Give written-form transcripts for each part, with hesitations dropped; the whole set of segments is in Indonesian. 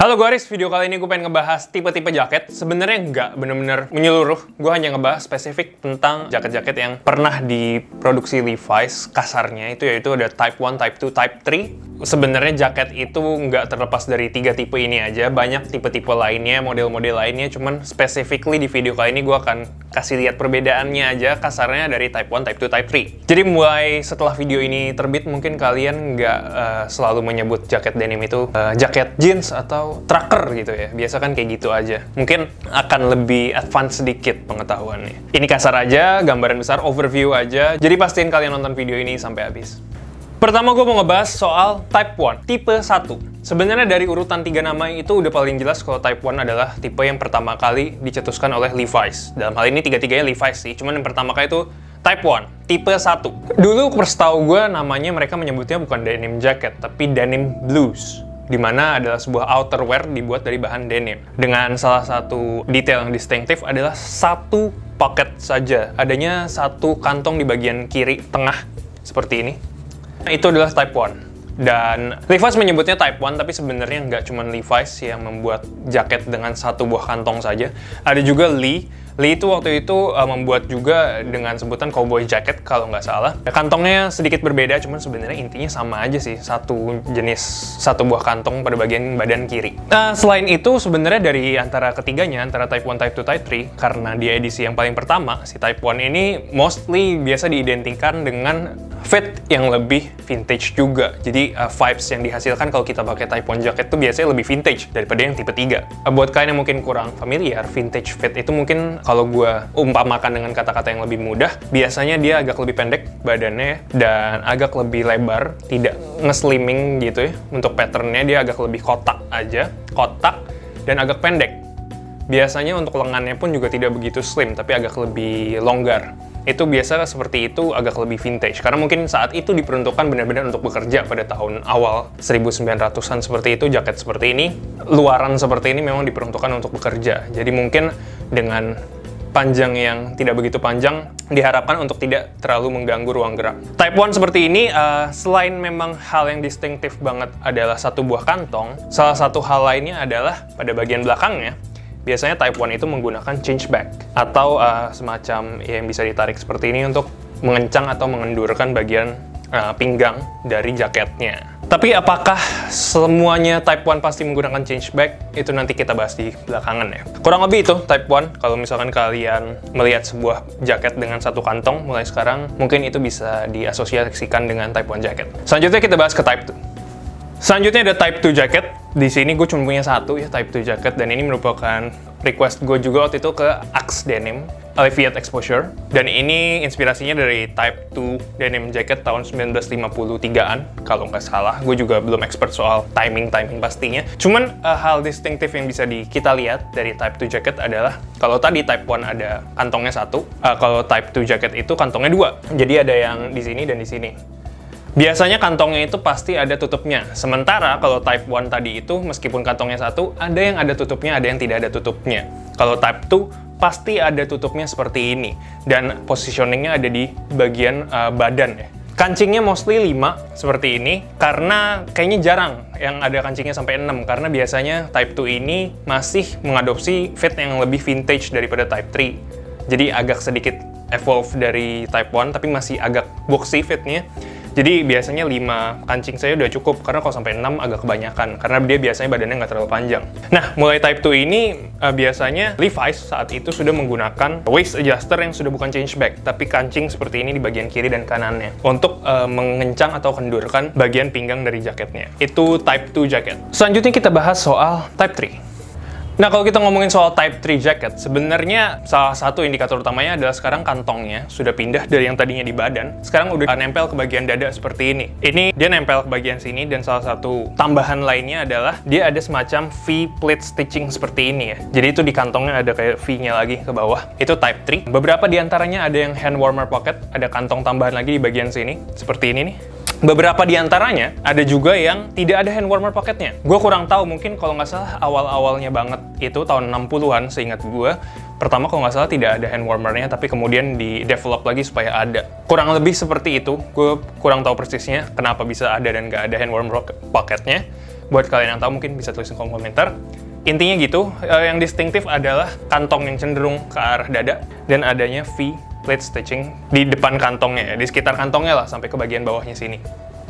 Halo gue Aris, video kali ini gue pengen ngebahas tipe-tipe jaket. Sebenarnya nggak bener-bener menyeluruh, gue hanya ngebahas spesifik tentang jaket-jaket yang pernah diproduksi Levi's. Kasarnya itu yaitu ada Type 1, Type 2, Type 3. Sebenarnya jaket itu nggak terlepas dari 3 tipe ini aja. Banyak tipe-tipe lainnya, model-model lainnya. Cuman specifically di video kali ini gue akan kasih lihat perbedaannya aja. Kasarnya dari Type 1, Type 2, Type 3. Jadi mulai setelah video ini terbit, mungkin kalian nggak selalu menyebut jaket denim itu jaket jeans atau trucker gitu ya. Biasa kan kayak gitu aja. Mungkin akan lebih advance sedikit pengetahuannya. Ini kasar aja, gambaran besar, overview aja. Jadi pastiin kalian nonton video ini sampai habis. Pertama gue mau ngebahas soal Type 1, tipe 1. Sebenarnya dari urutan 3 nama itu udah paling jelas kalau Type 1 adalah tipe yang pertama kali dicetuskan oleh Levi's. Dalam hal ini tiga-tiganya Levi's sih, cuman yang pertama kali itu Type 1, tipe 1. Dulu setahu gue namanya mereka menyebutnya bukan denim jacket, tapi denim blues. Dimana adalah sebuah outerwear dibuat dari bahan denim. Dengan salah satu detail yang distinktif adalah satu pocket saja. Adanya satu kantong di bagian kiri tengah, seperti ini. Itu adalah Type 1. Dan Levi's menyebutnya Type 1, tapi sebenarnya nggak cuma Levi's yang membuat jaket dengan satu buah kantong saja. Ada juga Lee. Lee itu waktu itu membuat juga dengan sebutan cowboy jacket kalau nggak salah. Kantongnya sedikit berbeda, cuman sebenarnya intinya sama aja sih. Satu jenis, satu buah kantong pada bagian badan kiri. Nah, selain itu sebenarnya dari antara ketiganya, antara Type 1, Type 2, Type 3, karena dia edisi yang paling pertama, si Type 1 ini mostly biasa diidentikan dengan fit yang lebih vintage juga. Jadi vibes yang dihasilkan kalau kita pakai Type 1 jacket tuh biasanya lebih vintage daripada yang tipe 3. Buat kalian yang mungkin kurang familiar, vintage fit itu mungkin kalau gue umpamakan dengan kata-kata yang lebih mudah, biasanya dia agak lebih pendek badannya dan agak lebih lebar, tidak nge-slimming gitu ya. Untuk patternnya dia agak lebih kotak aja, kotak dan agak pendek. Biasanya untuk lengannya pun juga tidak begitu slim, tapi agak lebih longgar. Itu biasa seperti itu, agak lebih vintage. Karena mungkin saat itu diperuntukkan benar-benar untuk bekerja pada tahun awal 1900-an seperti itu, jaket seperti ini, luaran seperti ini memang diperuntukkan untuk bekerja. Jadi mungkin dengan panjang yang tidak begitu panjang, diharapkan untuk tidak terlalu mengganggu ruang gerak. Type 1 seperti ini, selain memang hal yang distinktif banget adalah satu buah kantong, salah satu hal lainnya adalah pada bagian belakangnya, biasanya Type 1 itu menggunakan cinch bag atau semacam yang bisa ditarik seperti ini untuk mengencang atau mengendurkan bagian pinggang dari jaketnya. Tapi apakah semuanya Type 1 pasti menggunakan cinch bag? Itu nanti kita bahas di belakangan ya. Kurang lebih itu Type 1. Kalau misalkan kalian melihat sebuah jaket dengan satu kantong mulai sekarang, mungkin itu bisa diasosiasikan dengan Type 1 jaket. Selanjutnya kita bahas ke Type 2. Selanjutnya ada Type 2 jacket. Di sini gue cuma punya satu ya, Type 2 jacket, dan ini merupakan request gue juga waktu itu ke Axe Denim, Alleviate Exposure. Dan ini inspirasinya dari Type 2 denim jacket tahun 1953-an, kalau nggak salah. Gue juga belum expert soal timing pastinya. Cuman hal distinktif yang bisa kita lihat dari Type 2 jacket adalah, kalau tadi Type 1 ada kantongnya satu, kalau Type 2 jacket itu kantongnya dua. Jadi ada yang di sini dan di sini. Biasanya kantongnya itu pasti ada tutupnya. Sementara kalau Type 1 tadi itu, meskipun kantongnya satu, ada yang ada tutupnya, ada yang tidak ada tutupnya. Kalau Type 2, pasti ada tutupnya seperti ini. Dan positioningnya ada di bagian badan ya. Kancingnya mostly 5, seperti ini. Karena kayaknya jarang yang ada kancingnya sampai 6. Karena biasanya Type 2 ini masih mengadopsi fit yang lebih vintage daripada Type 3. Jadi agak sedikit evolve dari Type 1, tapi masih agak boxy fitnya. Jadi biasanya 5 kancing saya udah cukup, karena kalau sampai 6 agak kebanyakan, karena dia biasanya badannya nggak terlalu panjang. Nah, mulai Type 2 ini biasanya Levi's saat itu sudah menggunakan waist adjuster yang sudah bukan cinch bag, tapi kancing seperti ini di bagian kiri dan kanannya, untuk mengencang atau kendurkan bagian pinggang dari jaketnya. Itu Type 2 jacket. Selanjutnya kita bahas soal Type 3. Nah, kalau kita ngomongin soal Type 3 jacket, sebenarnya salah satu indikator utamanya adalah sekarang kantongnya sudah pindah dari yang tadinya di badan, sekarang udah nempel ke bagian dada seperti ini. Ini dia nempel ke bagian sini, dan salah satu tambahan lainnya adalah dia ada semacam V-pleat stitching seperti ini ya. Jadi itu di kantongnya ada kayak V-nya lagi ke bawah. Itu Type 3. Beberapa di antaranya ada yang hand warmer pocket, ada kantong tambahan lagi di bagian sini, seperti ini nih. Beberapa di antaranya ada juga yang tidak ada hand warmer pocketnya. Gue kurang tahu, mungkin kalau nggak salah awal-awalnya banget itu tahun 60-an seingat gue. Pertama kalau nggak salah tidak ada hand warmernya, tapi kemudian di-develop lagi supaya ada. Kurang lebih seperti itu. Gue kurang tahu persisnya kenapa bisa ada dan nggak ada hand warmer pocketnya. Buat kalian yang tahu mungkin bisa tulis di kolom komentar. Intinya gitu, yang distinktif adalah kantong yang cenderung ke arah dada dan adanya V-plate stitching di depan kantongnya ya, di sekitar kantongnya lah sampai ke bagian bawahnya sini.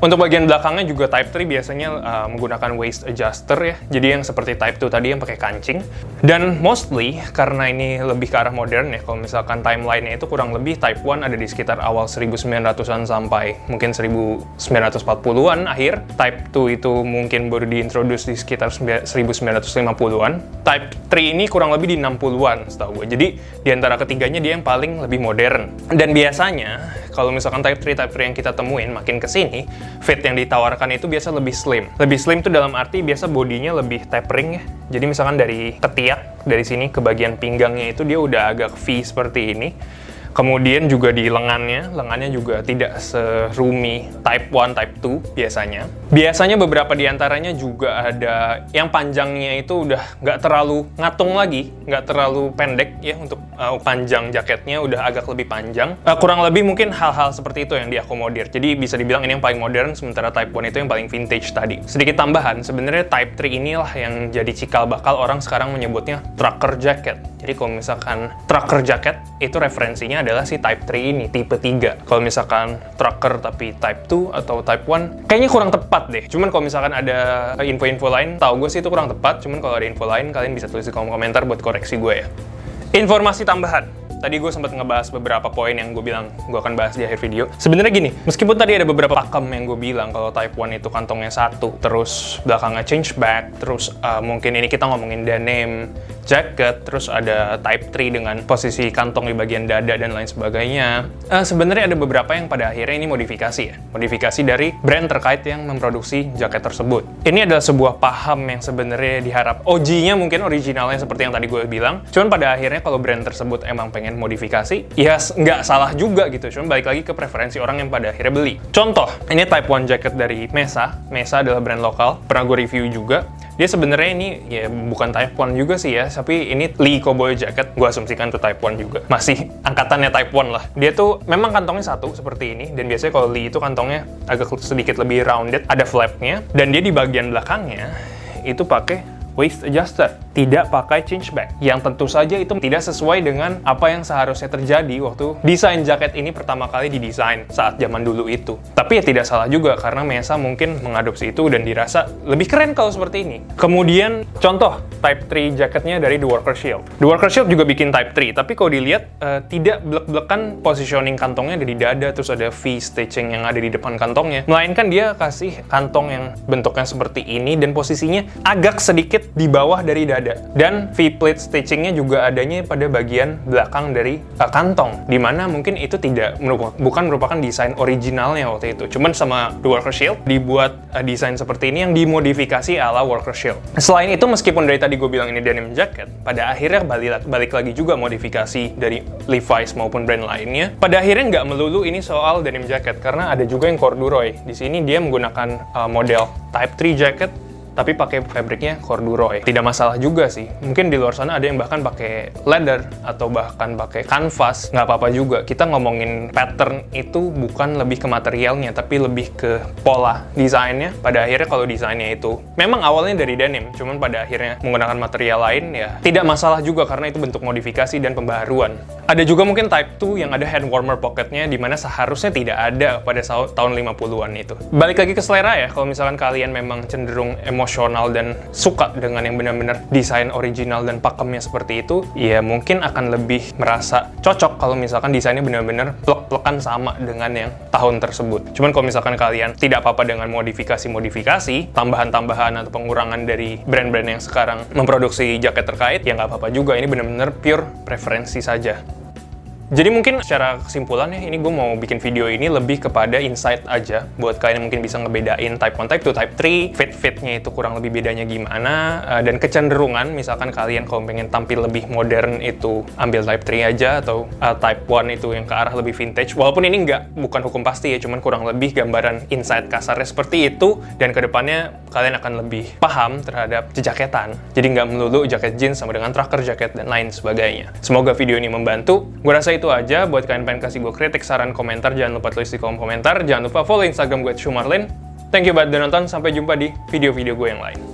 Untuk bagian belakangnya juga Type 3 biasanya menggunakan waist adjuster ya, jadi yang seperti Type 2 tadi yang pakai kancing. Dan mostly, karena ini lebih ke arah modern ya, kalau misalkan timeline-nya itu kurang lebih Type 1 ada di sekitar awal 1900-an sampai mungkin 1940-an akhir. Type 2 itu mungkin baru diintroduce di sekitar 1950-an. Type 3 ini kurang lebih di 60-an setahu gue, jadi di antara ketiganya dia yang paling lebih modern. Dan biasanya, kalau misalkan Type 3 yang kita temuin makin kesini, fit yang ditawarkan itu biasa lebih slim. Lebih slim tuh dalam arti biasa bodinya lebih tapering ya. Jadi misalkan dari ketiak, dari sini ke bagian pinggangnya itu dia udah agak V seperti ini. Kemudian juga di lengannya juga tidak serumi Type 1, Type 2 biasanya. Biasanya beberapa di antaranya juga ada yang panjangnya itu udah nggak terlalu ngatung lagi, nggak terlalu pendek ya untuk panjang jaketnya udah agak lebih panjang. Kurang lebih mungkin hal-hal seperti itu yang diakomodir. Jadi bisa dibilang ini yang paling modern, sementara Type 1 itu yang paling vintage tadi. Sedikit tambahan, sebenarnya Type 3 inilah yang jadi cikal bakal orang sekarang menyebutnya trucker jacket. Jadi kalau misalkan trucker jacket itu referensinya adalah si Type 3 ini, tipe 3. Kalau misalkan trucker tapi Type 2 atau Type 1, kayaknya kurang tepat deh. Cuman kalau misalkan ada info-info lain, tahu gue sih itu kurang tepat. Cuman kalau ada info lain, kalian bisa tulis di kolom komentar buat koreksi gue ya. Informasi tambahan. Tadi gue sempat ngebahas beberapa poin yang gue bilang gue akan bahas di akhir video. Sebenarnya gini, meskipun tadi ada beberapa pakem yang gue bilang kalau Type 1 itu kantongnya satu, terus belakangnya change back, terus mungkin ini kita ngomongin denim jacket, terus ada Type 3 dengan posisi kantong di bagian dada dan lain sebagainya. Sebenarnya ada beberapa yang pada akhirnya ini modifikasi ya. Modifikasi dari brand terkait yang memproduksi jaket tersebut. Ini adalah sebuah paham yang sebenarnya diharap OG-nya mungkin originalnya seperti yang tadi gue bilang. Cuman pada akhirnya kalau brand tersebut emang pengen modifikasi, ya nggak salah juga gitu. Cuman balik lagi ke preferensi orang yang pada akhirnya beli. Contoh, ini Type 1 jacket dari Mesa. Mesa adalah brand lokal. Pernah gue review juga. Dia sebenarnya ini ya bukan Type 1 juga sih ya, tapi ini Lee Cowboy Jacket, gue asumsikan tuh Type 1 juga. Masih angkatannya Type 1 lah. Dia tuh memang kantongnya satu seperti ini, dan biasanya kalau Lee itu kantongnya agak sedikit lebih rounded, ada flapnya, dan dia di bagian belakangnya itu pakai waist adjuster, tidak pakai cinch back, yang tentu saja itu tidak sesuai dengan apa yang seharusnya terjadi waktu desain jaket ini pertama kali didesain saat zaman dulu itu. Tapi ya tidak salah juga, karena Mesa mungkin mengadopsi itu dan dirasa lebih keren kalau seperti ini. Kemudian contoh Type 3 jaketnya dari The Worker Shield. The Worker Shield juga bikin Type 3, tapi kalau dilihat tidak blek-blekan positioning kantongnya dari dada, terus ada V stitching yang ada di depan kantongnya, melainkan dia kasih kantong yang bentuknya seperti ini dan posisinya agak sedikit di bawah dari dada. Dan V-plate stitchingnya juga adanya pada bagian belakang dari kantong, dimana mungkin itu bukan merupakan desain originalnya waktu itu. Cuman sama The Worker Shield dibuat desain seperti ini yang dimodifikasi ala Worker Shield. Selain itu, meskipun dari tadi gue bilang ini denim jacket, pada akhirnya balik lagi juga modifikasi dari Levi's maupun brand lainnya. Pada akhirnya nggak melulu ini soal denim jacket, karena ada juga yang corduroy. Di sini dia menggunakan model Type 3 jacket, tapi pakai fabriknya corduroy. Tidak masalah juga sih. Mungkin di luar sana ada yang bahkan pakai leather atau bahkan pakai canvas. Nggak apa-apa juga. Kita ngomongin pattern itu bukan lebih ke materialnya, tapi lebih ke pola desainnya. Pada akhirnya kalau desainnya itu memang awalnya dari denim, cuman pada akhirnya menggunakan material lain, ya tidak masalah juga karena itu bentuk modifikasi dan pembaharuan. Ada juga mungkin Type 2 yang ada hand warmer pocketnya, dimana seharusnya tidak ada pada tahun 50-an itu. Balik lagi ke selera ya, kalau misalkan kalian memang cenderung emosional dan suka dengan yang benar-benar desain original dan pakemnya seperti itu, ya mungkin akan lebih merasa cocok kalau misalkan desainnya benar-benar plek-plekan sama dengan yang tahun tersebut. Cuman kalau misalkan kalian tidak apa-apa dengan modifikasi, tambahan-tambahan atau pengurangan dari brand-brand yang sekarang memproduksi jaket terkait, ya nggak apa-apa juga. Ini benar-benar pure preferensi saja. Jadi mungkin secara kesimpulannya, ini gue mau bikin video ini lebih kepada insight aja buat kalian yang mungkin bisa ngebedain Type 1, Type 2, Type 3, fit-fitnya itu kurang lebih bedanya gimana, dan kecenderungan misalkan kalian kalau pengen tampil lebih modern itu ambil Type 3 aja, atau Type 1 itu yang ke arah lebih vintage. Walaupun ini bukan hukum pasti ya, cuman kurang lebih gambaran insight kasarnya seperti itu, dan kedepannya kalian akan lebih paham terhadap jaketan. Jadi nggak melulu jaket jeans sama dengan trucker jacket dan lain sebagainya. Semoga video ini membantu. Gue rasa itu aja. Buat kalian pengen kasih gue kritik, saran, komentar, jangan lupa tulis di kolom komentar. Jangan lupa follow Instagram gue @shumarlin. Thank you banget udah nonton, sampai jumpa di video-video gue yang lain.